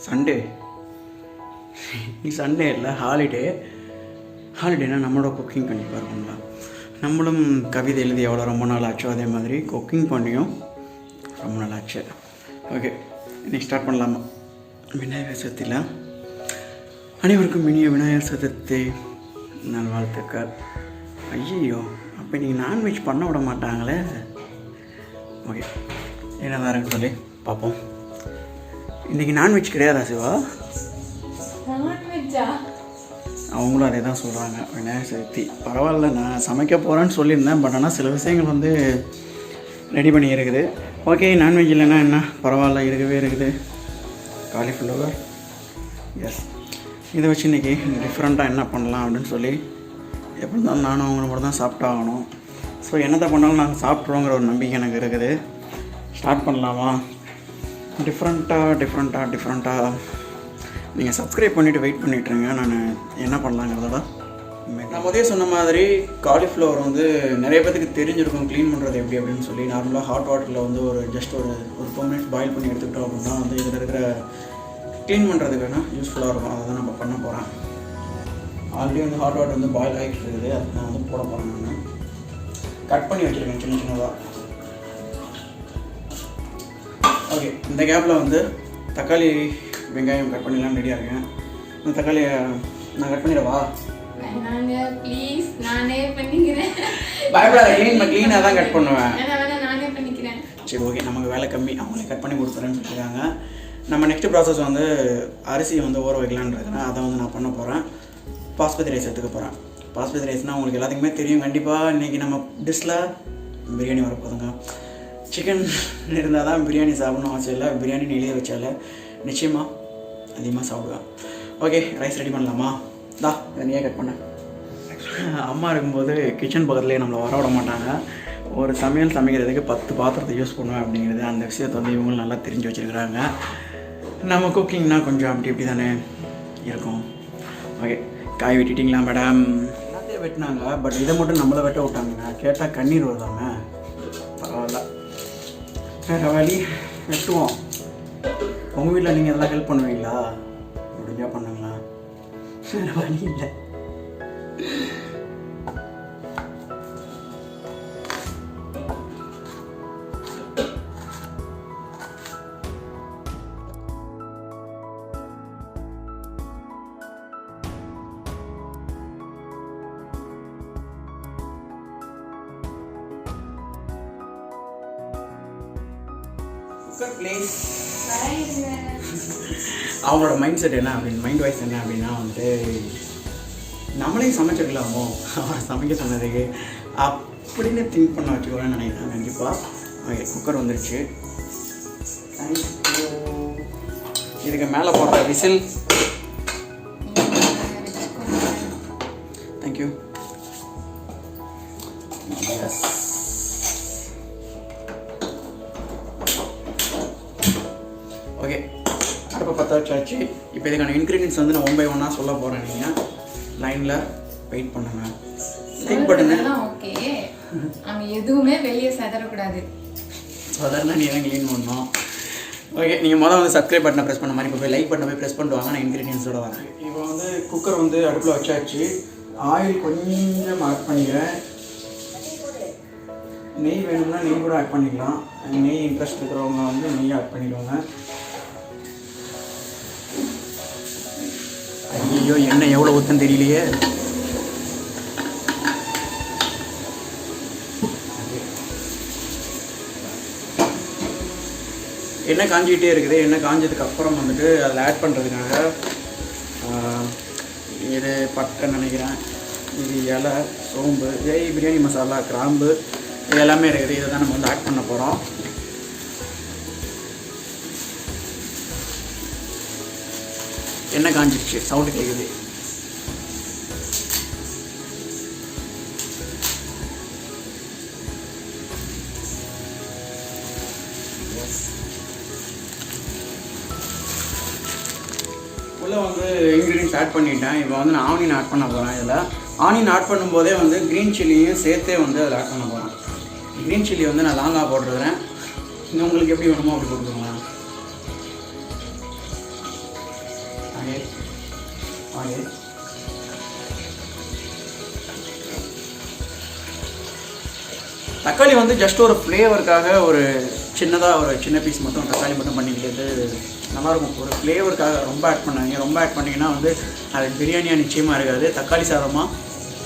Sunday நீ Sunday இல்லை ஹாலிடேனா நம்மளோட குக்கிங் கண்டிப்பாக இருக்கும்ல. நம்மளும் கவிதை எழுதி எவ்வளோ ரொம்ப நாள் ஆச்சோ அதே மாதிரி குக்கிங் பண்ணியும் ரொம்ப நாள் ஆச்சு. ஓகே, இன்னைக்கு ஸ்டார்ட் பண்ணலாமா? விநாயகர் சதுர்த்தியில் அனைவருக்கும் இனிய விநாயகர் சதுர்த்தி நல்வாழ்த்துக்கள். ஐயோ, அப்போ இன்றைக்கி நான்வெஜ் பண்ண விட மாட்டாங்களே. ஓகே, என்னதான் இருக்குன்னு சொல்லி பார்ப்போம். இன்றைக்கி நான்வெஜ் கிடையாதா சிவா? அவங்களும் அதே தான் சொல்கிறாங்க. விநாயகர் சதுர்த்தி பரவாயில்ல, நான் சமைக்க போகிறேன்னு சொல்லியிருந்தேன். பட் ஆனால் சில விஷயங்கள் வந்து ரெடி பண்ணி இருக்குது. ஓகே, நான்வெஜ் இல்லைன்னா என்ன பரவாயில்ல, இருக்கவே இருக்குது. Cauliflower, yes. இதை வச்சு இன்றைக்கி டிஃப்ரெண்ட்டாக என்ன பண்ணலாம் அப்படின்னு சொல்லி எப்படி இருந்தாலும் நானும் அவங்கள மட்டும் தான் சாப்பிட்டாகணும். ஸோ என்னத்தை பண்ணாலும் நாங்கள் சாப்பிட்ருவோங்கிற ஒரு நம்பிக்கை எனக்கு இருக்குது. ஸ்டார்ட் பண்ணலாமா? டிஃப்ரெண்ட்டாக நீங்கள் சப்ஸ்கிரைப் பண்ணிவிட்டு வெயிட் பண்ணிட்டுருங்க. நான் என்ன பண்ணலாங்கிறதோட நான் முதல்ல சொன்ன மாதிரி காலிஃப்ளவர் வந்து நிறைய பேருக்கு தெரிஞ்சிருக்கும் க்ளீன் பண்ணுறது எப்படி அப்படின்னு சொல்லி. நார்மலாக ஹாட் வாட்டரில் வந்து ஒரு 2 மினிட்ஸ் பாயில் பண்ணி எடுத்துக்கிட்டோம் அப்படின்னா வந்து இதில் இருக்கிற க்ளீன் பண்ணுறதுக்கான யூஸ்ஃபுல்லாக இருக்கும். அதை தான் நம்ம பண்ண போகிறேன். ஆல்ரெடி வந்து ஹாட் வாட்டர் வந்து பாயில் ஆகிட்டு இருக்குது. அது நான் வந்து போட போகிறேன். நான் கட் பண்ணி வச்சுருக்கேன் சின்னதாக. ஓகே, இந்த கேப்பில் வந்து தக்காளி வெங்காயம் கட் பண்ணிடலாம் ரெடியாக இருக்கேன். இந்த தக்காளியை நான் கட் பண்ணிடவா? ப்ளீஸ், நானே பண்ணிக்கிறேன். பயப்படாத, க்ளீனாக தான் கட் பண்ணுவேன். நானே பண்ணிக்கிறேன். சரி, ஓகே, நமக்கு வேலை கம்மி. அவங்களே கட் பண்ணி கொடுத்துறேன்னு சொல்லியிருக்காங்க. நம்ம நெக்ஸ்ட் ப்ராசஸ் வந்து அரிசியை வந்து ஊற வைக்கலான்றதுனா அதை வந்து நான் பண்ண போகிறேன். பாஸ்மதி ரைஸ் எடுத்துக்க போகிறேன். பாஸ்மதி ரைஸ்னால் உங்களுக்கு எல்லாத்துக்குமே தெரியும். கண்டிப்பாக இன்றைக்கி நம்ம டிஷ்ஷில் பிரியாணி வரப்போதுங்க. சிக்கன் இருந்தால் தான் பிரியாணி சாப்பிடணும் அவசியம் இல்லை. பிரியாணி நெளிய வச்சால நிச்சயமாக அதிகமாக சாப்பிடுவேன். ஓகே, ரைஸ் ரெடி பண்ணலாமா? இதை நீயே கட் பண்ணேன். அம்மா இருக்கும்போது கிச்சன் பக்கத்துலேயே நம்மளை வர விட மாட்டாங்க. ஒரு சமையல் சமைக்கிறதுக்கு 10 பாத்திரத்தை யூஸ் பண்ணுவேன் அப்படிங்கிறது அந்த விஷயத்தை வந்து இவங்களும் நல்லா தெரிஞ்சு வச்சுருக்கிறாங்க. நம்ம குக்கிங்னா கொஞ்சம் இப்படி தானே இருக்கும். ஓகே, காய் வெட்டிட்டிங்களா மேடம்? எல்லாத்தையும் வெட்டினாங்க. பட் இதை மட்டும் நம்மளை வெட்ட விட்டாங்க. கேட்டால் கண்ணீர் வருதாங்க. பரவாயில்ல, வேறு வழி, வெட்டுவோம். உங்கள் வீட்டில் நீங்கள் எல்லாம் ஹெல்ப் பண்ணுவீங்களா? முடிஞ்சா பண்ணுங்களா? வேறு வழி இல்லை. அவங்களோட மைண்ட் செட் என்ன அப்படின்னு, மைண்ட் வாய்ஸ் என்ன அப்படின்னா வந்துட்டு நம்மளே சமைச்சிருக்கலாமோ அவரை சமைக்க சொன்னதுக்கு அப்படின்னு திங்க் பண்ண வச்சுக்கோன்னு நினைக்கிறேன். கண்டிப்பாக. ஓகே, குக்கர் வந்துருச்சு. தேங்க்யூ. இதுக்கு மேலே போடுற விசில். தேங்க்யூ. எஸ். ஓகே, அடுப்பை பற்ற வச்சாச்சு. இப்போ இதுக்கான இன்க்ரீடியன்ஸ் வந்து நான் 1 by 1 சொல்ல போகிறேன். நீங்கள் லைனில் வெயிட் பண்ணுங்க. லைக் பட்டனு ஓகே, அங்கே எதுவுமே வெளியே செதறக்கூடாது. அதெல்லாம் நீ தான் க்ளீன் பண்ணணும். ஓகே, நீங்கள் வந்து சப்ஸ்கிரைப் பட்டனை ப்ரெஸ் பண்ண மாதிரி இப்போ போய் லைக் பட்டனை போய் ப்ரெஸ் பண்ணிட்டு வாங்க. நான் இன்க்ரீடியன்ஸோட வரேன். இப்போ வந்து குக்கர் வந்து அடுப்பில் வச்சாச்சு. ஆயில் கொஞ்சம் ஆட் பண்ணிக்கிறேன். நெய் வேணும்னா நெய் கூட ஆட் பண்ணிக்கலாம். நெய் இன்ட்ரெஸ்ட் இருக்கிறவங்க வந்து நெய் ஆட் பண்ணிடுவாங்க. ஐயோ, எண்ணெய் எவ்வளோ ஊற்றுன்னு தெரியலையே. எண்ணெய் காஞ்சிக்கிட்டே இருக்குது. எண்ணெய் காஞ்சதுக்கு அப்புறம் வந்துட்டு அதில் ஆட் பண்ணுறதுக்காக இது பட்டை நினைக்கிறேன், இது இலை, சோம்பு, பிரியாணி மசாலா, கிராம்பு, இது எல்லாமே இருக்குது. இதை தான் நம்ம வந்து ஆட் பண்ண போகிறோம். எண்ணெய் காஞ்சிடுச்சு, சவுண்டு கேட்குது. உள்ளே வந்து இன்க்ரீடியன்ஸ் ஆட் பண்ணிட்டேன். இப்போ வந்து நான் ஆனியன் ஆட் பண்ண போகிறேன். இதில் ஆனியன் ஆட் பண்ணும்போதே வந்து க்ரீன் சில்லியும் சேர்த்தே வந்து அதில் ஆட் பண்ண போகிறேன். க்ரீன் சில்லி வந்து நான் லாங்காக போட்டுருக்கிறேன். உங்களுக்கு எப்படி வேணுமோ அப்படி போட்டுக்கோங்க. Okay okay. தக்காளி வந்து ஜஸ்ட் ஒரு ஃப்ளேவருக்காக ஒரு சின்னதாக ஒரு சின்ன பீஸ் மட்டும் தக்காளி மட்டும் பண்ணிக்கிட்டு நல்லாயிருக்கும். ஒரு ஃப்ளேவருக்காக ரொம்ப ஆட் பண்ணாதீங்க. ரொம்ப ஆட் பண்ணிங்கன்னா வந்து அது பிரியாணியாக நிச்சயமாக இருக்காது, தக்காளி சாதமாக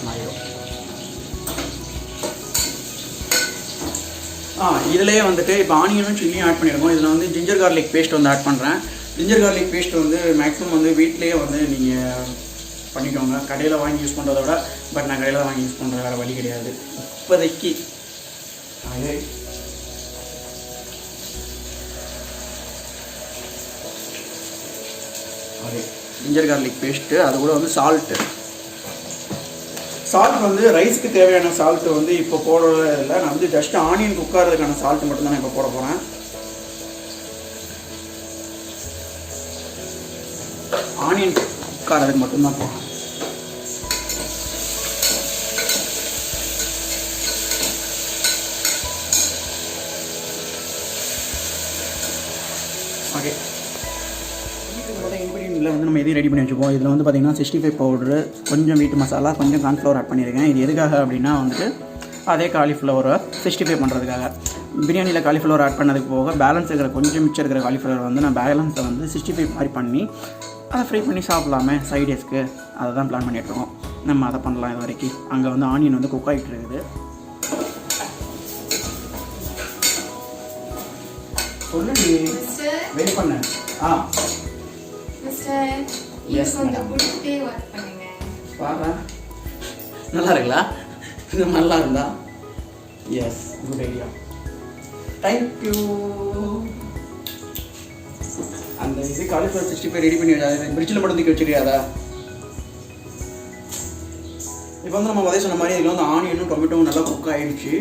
மாறிடும். இதிலேயே வந்துட்டு இப்போ ஆனியனும் சில்லியும் ஆட் பண்ணியிருக்கோம். இதில் வந்து ஜிஞ்சர் கார்லிக் பேஸ்ட் வந்து ஆட் பண்ணுறேன். ஜிஞ்சர் கார்லிக் பேஸ்ட் வந்து மேக்ஸிமம் வந்து வீட்டிலேயே வந்து நீங்கள் பண்ணிக்கோங்க. கடையில் வாங்கி யூஸ் பண்ணுறத விட, பட் நான் கடையில் வாங்கி யூஸ் பண்ணுற வேறு வழி கிடையாது இப்போதைக்கு. ஓகே, ஜிஞ்சர் கார்லிக் பேஸ்ட்டு, அது கூட வந்து சால்ட்டு வந்து ரைஸுக்கு தேவையான சால்ட்டு வந்து இப்போ போடவே இல்லை. நான் வந்து ஜஸ்ட் ஆனியன் குக் ஆகிறதுக்கான சால்ட்டு மட்டும் தான் இப்போ போட போகிறேன். ஆனியன் குக் ஆகிறதுக்கு மட்டும்தான் போகிறேன். ஓகே, இன்க்ரீடியன்ட்டில் வந்து நம்ம எதையும் ரெடி பண்ணி வச்சுப்போம். இதில் வந்து பார்த்திங்கன்னா 65 பவுட்ரு, கொஞ்சம் வீட்டு மசாலா, கொஞ்சம் கார்ன்ஃப்ளவர் ஆட் பண்ணியிருக்கேன். இது எதுக்காக அப்படின்னா வந்துட்டு அதே காலிஃப்ளவரை 65 பண்ணுறதுக்காக. பிரியாணியில் காலிஃப்ளவர் ஆட் பண்ணதுக்கு போக பேலன்ஸ் இருக்கிற கொஞ்சம் மிச்சம் இருக்கிற காலிஃப்ளவர் வந்து நான் பேலன்ஸை வந்து 65 மாதிரி பண்ணி அதை ஃப்ரை பண்ணி சாப்பிட்லாமே சைடேஸ்க்கு, அதை தான் பிளான் பண்ணிகிட்ருக்கோம். நம்ம அதை பண்ணலாம். இது வரைக்கும் அங்கே வந்து ஆனியன் வந்து குக் ஆகிட்டு இருக்குது. சொல்லுடி, வெயிட் பண்ண. பாரு, நல்லா இருக்குல்ல? இது நல்லா இருந்தா எஸ், குட் ஐடியா, தேங்க்யூ. அந்த இது காலிஃப்ளவர் 65 ரெடி பண்ணி வச்சா பிரிட்ஜில் மட்டும் தூக்கி வச்சிருக்காதா? இப்போ வந்து நம்ம முதல்ல சொன்ன மாதிரி இதில் வந்து ஆனியனும் டொமேட்டோவும் நல்லா குக் ஆகிடுச்சு.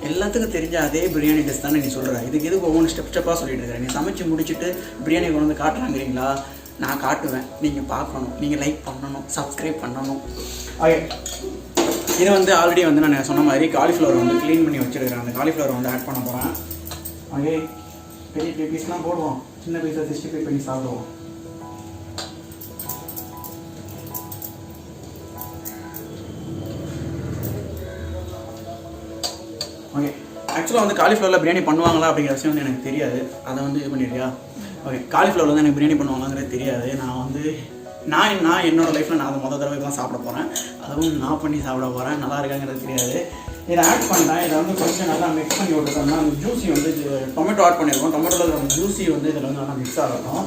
எல்லாத்துக்கும் தெரிஞ்ச அதே பிரியாணி டெஸ்ட் தானே நீ சொல்கிற. இதுக்கு எதுக்கு ஒவ்வொன்று ஸ்டெப்பாக சொல்லிட்டு இருக்கிறேன். நீ சமைச்சு முடிச்சுட்டு பிரியாணி கொண்டு வந்து காட்டுறாங்கிறீங்களா? நான் காட்டுவேன், நீங்கள் பார்க்கணும், நீங்கள் லைக் பண்ணணும், சப்ஸ்கிரைப் பண்ணணும். ஓகே, இது வந்து ஆல்ரெடி வந்து நான் சொன்ன மாதிரி காலிஃப்ளவர் வந்து க்ளீன் பண்ணி வச்சுருக்கிறேன். அந்த காலிஃப்ளவர் வந்து ஆட் பண்ண போகிறேன். ஓகே, பெரிய பெரிய பீஸ்லாம் போடுவோம், சின்ன பீஸை 65 பண்ணி சாப்பிடுவோம். ஓகே, ஆக்சுவலாக வந்து காலிஃப்ளவரில் பிரியாணி பண்ணுவாங்களா அப்படிங்கிற விஷயம் வந்து எனக்கு தெரியாது. அதை வந்து இது பண்ணிடுறியா? ஓகே, காலிஃப்ளவர் வந்து எனக்கு பிரியாணி பண்ணுவாங்களாங்கிறது தெரியாது. நான் வந்து நான் என்னோடய லைஃப்பில் நான் அதை முதல் தடவை தான் சாப்பிட போகிறேன். அதுவும் நான் பண்ணி சாப்பிட போகிறேன். நல்லா இருக்காங்கிறது தெரியாது. இதை ஆட் பண்ணுறேன். இதை வந்து கொஞ்சம் நல்லா மிக்ஸ் பண்ணி விட்டுட்டோம்னா அந்த ஜூஸி வந்து டொமேட்டோ ஆட் பண்ணியிருக்கோம். டொமேட்டோவில் அந்த ஜூஸி வந்து இதில் வந்து நல்லா மிக்ஸ் ஆகட்டும்.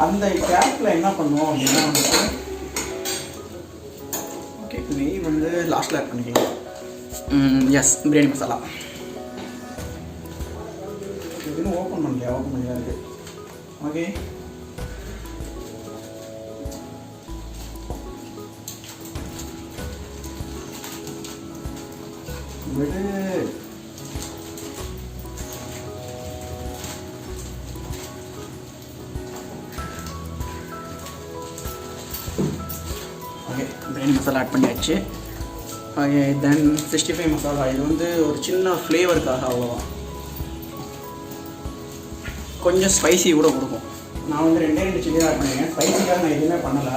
அந்த கேப்பில் என்ன பண்ணுவோம் அப்படின்னா வந்துட்டு ஓகே, நெய் வந்து லாஸ்ட்டில் ஆட் பண்ணிக்கலாம். எஸ், பிரியாணி மசாலா இன்னும் ஓப்பன் பண்ணலையா இருக்குது. ஓகே, விடு. ஓகே, பிரியாணி மசாலா ஆட் பண்ணியாச்சு. ஓகே, தென் 65 மசாலா. இது வந்து ஒரு சின்ன ஃப்ளேவருக்காக, அவ்வளோதான். கொஞ்சம் ஸ்பைசி கூட கொடுக்கும். நான் வந்து 2 சில்லி ஆட் பண்ணியிருக்கேன். ஸ்பைசிக்காக நான் எதுவுமே பண்ணலை.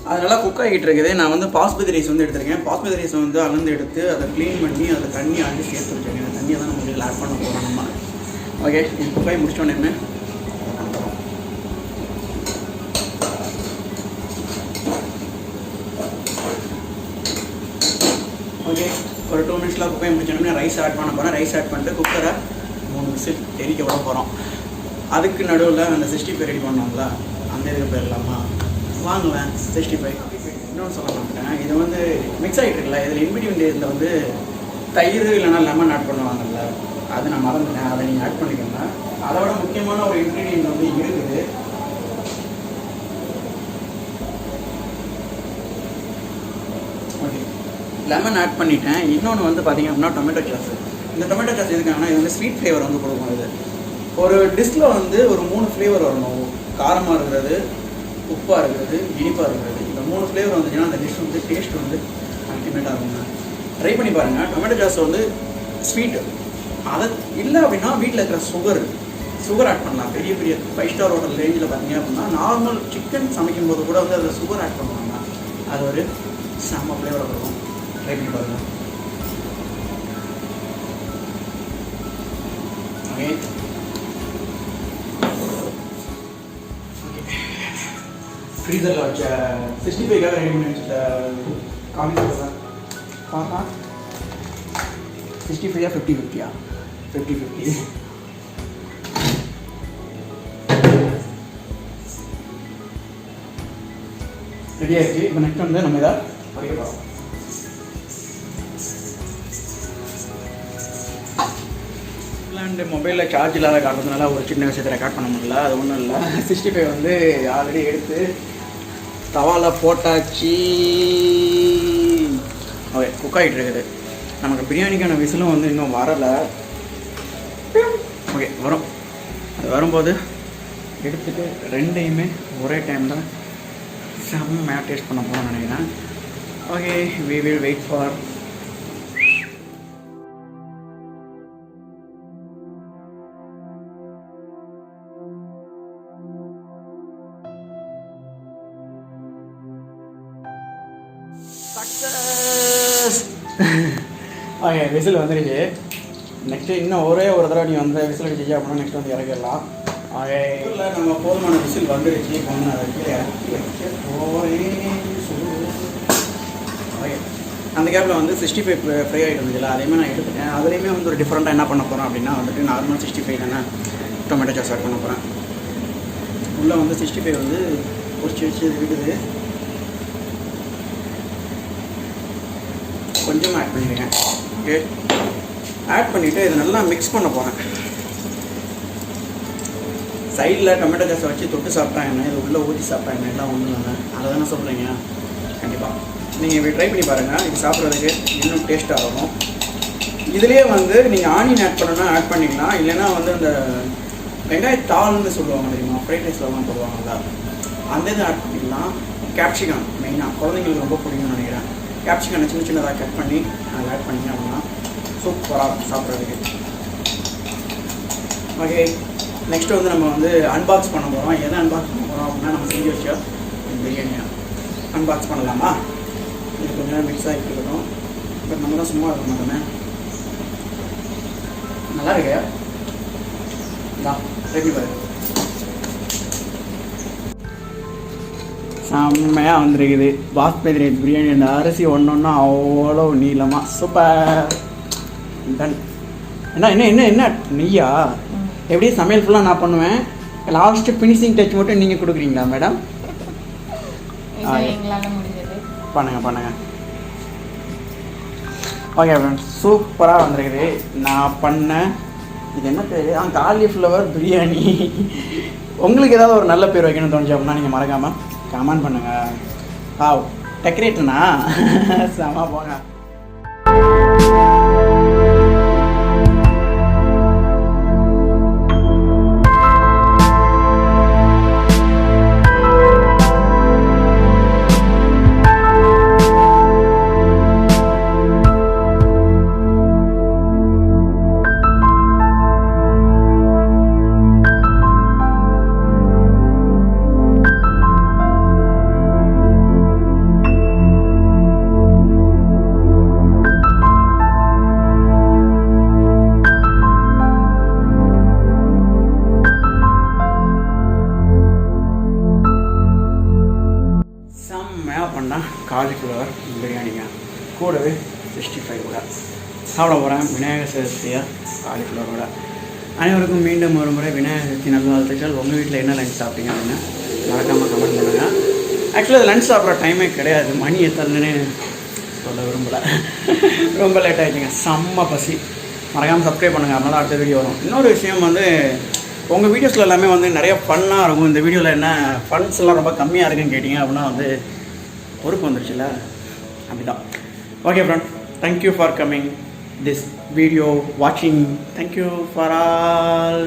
அது நல்லா குக் ஆகிட்டு இருக்குது. நான் வந்து பாஸ்மதி ரைஸ் வந்து எடுத்திருக்கேன். பாஸ்மதி ரைஸ் வந்து அளந்து எடுத்து அதை க்ளீன் பண்ணி அதை தண்ணி அள்ளி சேர்த்து வச்சுருக்கேன். அந்த தண்ணியை தான் நம்ம இதில் ஆட் பண்ண போகிறோம் நம்ம. ஓகே, இது குக் ஆகி முடிச்சோன்னே ஓகே, ஒரு 2 மினிட்ஸில் குக் ஆகி முடிச்சோன்னே ரைஸ் ஆட் பண்ண போகிறேன். ரைஸ் ஆட் பண்ணிட்டு குக்கரை 3 விசில் தெரிக்க விட போகிறோம். அதுக்கு நடுவில் அந்த 65 ரெடி பண்ணோம்ல, அந்த இதுக்கு போயிடலாமா? வாங்குவேன். 65 இன்னொன்று சொல்ல மாட்டேன். இது வந்து மிக்ஸ் ஆகிட்டு இருக்குல்ல, இதில் இன்பிட்வீன் இதில் வந்து தயிர் இல்லைனா லெமன் ஆட் பண்ணுவாங்கல்ல, அது நான் மறந்துட்டேன். அதை நீங்கள் ஆட் பண்ணிக்கோங்க. அதை விட முக்கியமான ஒரு இன்க்ரீடியன்ட் வந்து இருக்குது. ஓகே, லெமன் ஆட் பண்ணிட்டேன். இன்னொன்று வந்து பார்த்திங்க அப்படின்னா டொமேட்டோ சாஸ். இந்த டொமேட்டோ சாஸ் எதுக்காகனா இது வந்து ஸ்வீட் ஃப்ளேவர் வந்து கொடுக்கும். இது ஒரு டிஷ்ஷில் வந்து ஒரு 3 ஃப்ளேவர் வரணும். காரமாக இருக்கிறது, உப்பாக இருக்கிறது, இனிப்பாக இருக்கிறது. இந்த 3 ஃப்ளேவர் வந்துச்சுன்னா அந்த டிஷ் வந்து டேஸ்ட் வந்து அல்டிமேட்டாக இருக்குங்க. ட்ரை பண்ணி பாருங்கள். டொமேட்டோ சாஸ் வந்து ஸ்வீட்டு. அதை இல்லை அப்படின்னா வீட்டில் இருக்கிற சுகர் ஆட் பண்ணலாம். பெரிய பெரிய 5 ஸ்டார் ஹோட்டல் ரேஞ்சில் பார்த்தீங்க அப்படின்னா நார்மல் சிக்கன் சமைக்கும் போது கூட வந்து அதில் சுகர் ஆட் பண்ணுவாங்க. அது ஒரு செம்ம ஃப்ளேவரை வரும். ட்ரை பண்ணி பாருங்கள். ஓகே ஃப்ரீசரில் வச்ச 65க்காக ரெடி பண்ணி வச்சுட்ட காமிக்கிறேன். பார்த்தா 65 50-50 50-50 ரெடி ஆகிடுச்சு. இப்போ நெக்ஸ்ட் வந்து நம்ம இதை படிக்க போகிறோம். அண்ட் மொபைலில் சார்ஜ் இல்லாத காரணத்தினால ஒரு சின்ன விஷயத்தை ரெக்கார்ட் பண்ண முடியல. அது ஒன்றும் இல்லை. 65 வந்து ஆல்ரெடி எடுத்து தவாவில் போட்டாச்சு. ஓகே, குக் ஆகிட்டு இருக்குது. நமக்கு பிரியாணிக்கான விசிலும் வந்து இன்னும் வரலை. ஓகே, வரும். அது வரும்போது எடுத்துகிட்டு ரெண்டையுமே ஒரே டைமில் செம்மையாக டேஸ்ட் பண்ண போகிறோம்னு நினைக்கிறேன். Okay, we will wait for success. Okay, whistle வந்துருச்சு. நெக்ஸ்ட்டு இன்னும் ஒரே ஒரு தடவை நீ வந்து விசில் அடிச்சிச்சு அப்படின்னா நெக்ஸ்ட் வந்து இறக்கிடலாம். ஓகே, இல்லை நம்ம போதுமான விசில் வந்துருச்சு. கொஞ்சம் அதை கீழே இறக்கி வச்சு ஓகே. அந்த கேப்பில் வந்து 65 ஃப்ரை ஆகிட்டு இருந்துச்சுல, அதையுமே நான் எடுத்துட்டேன். அதுலேயுமே வந்து ஒரு டிஃப்ரெண்ட்டாக என்ன பண்ண போகிறோம் அப்படின்னா வந்துட்டு நார்மல் 65 தானே டொமேட்டோ சாஸ் ஆட் பண்ண போகிறேன். உள்ளே வந்து 65 வந்து பொரிச்சு வச்சு இருக்குது. கொஞ்சமாக ஆட் பண்ணிடுறேன். ஓகே, ஆட் பண்ணிவிட்டு இதை நல்லா மிக்ஸ் பண்ண போகிறேன். சைடில் டொமேட்டோ சாஸை வச்சு தொட்டு சாப்பிட்டா என்ன, இது உள்ளே ஊற்றி சாப்பிட்டா என்ன, எல்லாம் ஒன்றும் இல்லைங்க. அதை தானே சொல்கிறீங்க. கண்டிப்பாக நீங்கள் இப்படி ட்ரை பண்ணி பாருங்கள். இது சாப்பிட்றதுக்கு இன்னும் டேஸ்ட்டாக இருக்கும். இதுலேயே வந்து நீங்கள் ஆனியன் ஆட் பண்ணணும்னா ஆட் பண்ணிக்கலாம். இல்லைன்னா வந்து அந்த வெங்காயத்தாள்னு சொல்லுவாங்க தெரியுமா, ஃப்ரைட் ரைஸ்லாம் போடுவாங்கல்ல, அந்த இதை ஆட் பண்ணிக்கலாம். கேப்சிகம் மெயினாக குழந்தைங்களுக்கு ரொம்ப பிடிக்கும்னு நினைக்கிறேன். கேப்சிகனை சின்ன சின்னதாக கட் பண்ணி அதை ஆட் பண்ணிங்க அப்படின்னா சூப்பராக சாப்பிட்றதுக்கு. ஓகே, நெக்ஸ்ட்டு வந்து நம்ம வந்து அன்பாக்ஸ் பண்ண போகிறோம். எதை அன்பாக்ஸ் பண்ண போகிறோம் அப்படின்னா நம்ம செஞ்சு வச்சா பிரியாணியாக அன்பாக்ஸ் பண்ணலாமா? இது கொஞ்சம் நேரம் மிக்ஸ் ஆகிட்டு இருக்கட்டும். பட் நம்ம தான் சும்மா இருக்க மாட்டோமே. நல்லா இருக்கு தான் ரெடி பாரு. செம்மையாக வந்துருக்குது பாஸ்மதி ரைஸ் பிரியாணி. அந்த அரிசி ஒன்றா அவ்வளோ நீளமாக சூப்பர் டன். என்ன என்ன என்ன என்ன நெய்யா? எப்படி சமையல் ஃபுல்லாக நான் பண்ணுவேன், லாஸ்ட்டு ஃபினிஷிங் டச் மட்டும் நீங்கள் கொடுக்குறீங்களா மேடம்? பண்ணுங்க. ஓகே ஃப்ரெண்ட்ஸ், சூப்பராக வந்துருக்குது. நான் பண்ணேன். இது என்ன பேர்? காலிஃப்ளவர் பிரியாணி. உங்களுக்கு ஏதாவது ஒரு நல்ல பேர் வைக்கணும்னு தோணுச்சு அப்படின்னா நீங்கள் மறக்காமல் கமெண்ட் பண்ணுங்கள். டெக்கரேட்டர்னா செம போங்க. காலிஃப்ளவர் பிரியாணிங்க, கூடவே 65 கூட சாப்பிட போகிறேன். விநாயகர் சதுர்த்தியை காலிஃப்ளவரோட. அனைவருக்கும் மீண்டும் ஒரு முறை விநாயகர் சதுர்த்தி நல்வாழ்த்துக்கள். உங்கள் வீட்டில் என்ன லஞ்ச் சாப்பிட்டீங்க அப்படின்னு மறக்காமல் கமெண்ட் பண்ணுங்கள். ஆக்சுவலாக அது லஞ்ச் சாப்பிட்ற டைமே கிடையாது. மணி எத்தனைன்னு சொல்ல விரும்பலை. ரொம்ப லேட் ஆகிடுச்சிங்க. செம்ம பசி. மறக்காமல் சப்ஸ்கிரைப் பண்ணுங்கள், அதனால அடுத்த வீடியோ வரும். இன்னொரு விஷயம் வந்து உங்கள் வீடியோஸில் எல்லாமே வந்து நிறைய ஃபன்னாக இருக்கும். இந்த வீடியோவில் என்ன ஃபன்ஸ் எல்லாம் ரொம்ப கம்மியாக இருக்குன்னு கேட்டிங்க அப்படின்னா வந்து பொறுப்பு வந்துருச்சுல்ல, அப்படிதான். Okay friend, thank you for coming this video வாட்சிங். Thank you for all.